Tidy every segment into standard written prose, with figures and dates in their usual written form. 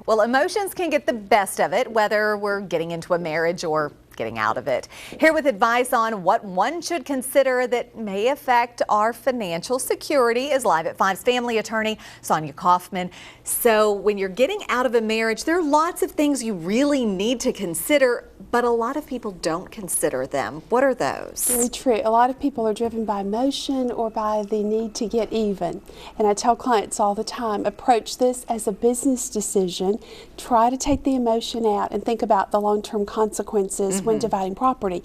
Well, emotions can get the best of it, whether we're getting into a marriage or getting out of it. Here with advice on what one should consider that may affect our financial security is Live at 5's family attorney, Sonia Kaufman. So when you're getting out of a marriage, there are lots of things you really need to consider, but a lot of people don't consider them. What are those? Very true. A lot of people are driven by emotion or by the need to get even. And I tell clients all the time, approach this as a business decision. Try to take the emotion out and think about the long-term consequences when dividing property.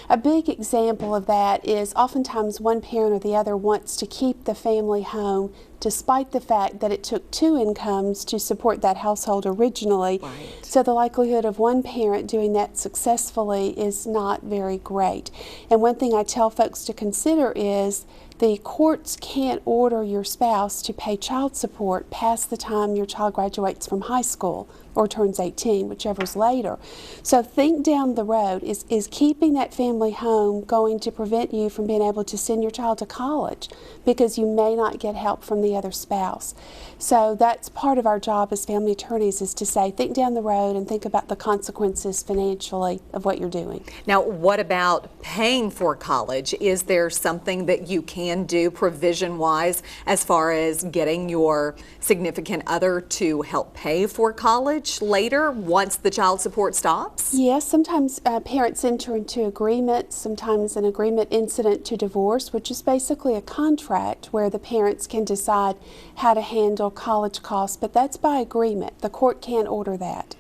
A big example of that is oftentimes one parent or the other wants to keep the family home despite the fact that it took two incomes to support that household originally. Right. So the likelihood of one parent doing that successfully is not very great. And one thing I tell folks to consider is the courts can't order your spouse to pay child support past the time your child graduates from high school or turns 18, whichever's later. So think down the road, is keeping that family home going to prevent you from being able to send your child to college because you may not get help from the other spouse? So that's part of our job as family attorneys, is to say, think down the road and think about the consequences financially of what you're doing. Now, what about paying for college? Is there something that you can do provision-wise as far as getting your significant other to help pay for college later once the child support stops? Yes, sometimes parents enter into agreements, sometimes an agreement incident to divorce, which is basically a contract where the parents can decide how to handle college costs, but that's by agreement. The court can't order that.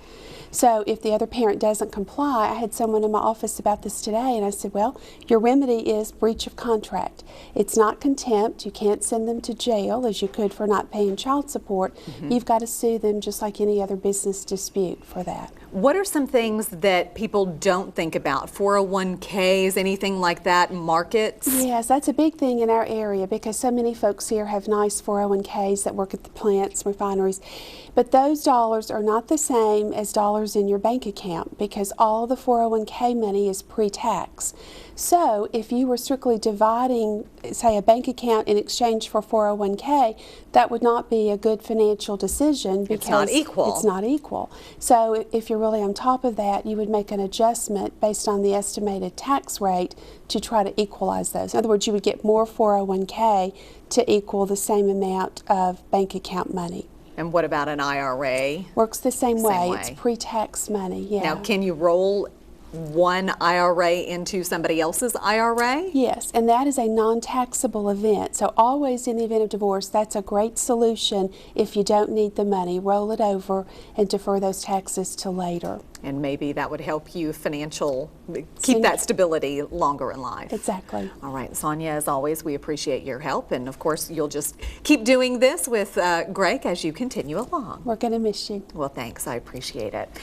So if the other parent doesn't comply, I had someone in my office about this today, and I said, well, your remedy is breach of contract. It's not contempt. You can't send them to jail as you could for not paying child support. You've got to sue them just like any other business dispute for that. What are some things that people don't think about? 401ks, anything like that, markets? Yes, that's a big thing in our area because so many folks here have nice 401ks that work at the plants, refineries. But those dollars are not the same as dollars in your bank account because all the 401k money is pre-tax. So if you were strictly dividing, say, a bank account in exchange for 401k, that would not be a good financial decision because it's not equal. It's not equal. So if you're really on top of that, you would make an adjustment based on the estimated tax rate to try to equalize those. In other words, you would get more 401k to equal the same amount of bank account money. And what about an IRA? Works the same way. It's pre-tax money, yeah. Now, can you roll one IRA into somebody else's IRA? Yes, and that is a non-taxable event. So always in the event of divorce, that's a great solution if you don't need the money. Roll it over and defer those taxes till later. And maybe that would help you keep that stability longer in life. Exactly. All right, Sonia, as always, we appreciate your help. And of course, you'll just keep doing this with Greg as you continue along. We're going to miss you. Well, thanks. I appreciate it.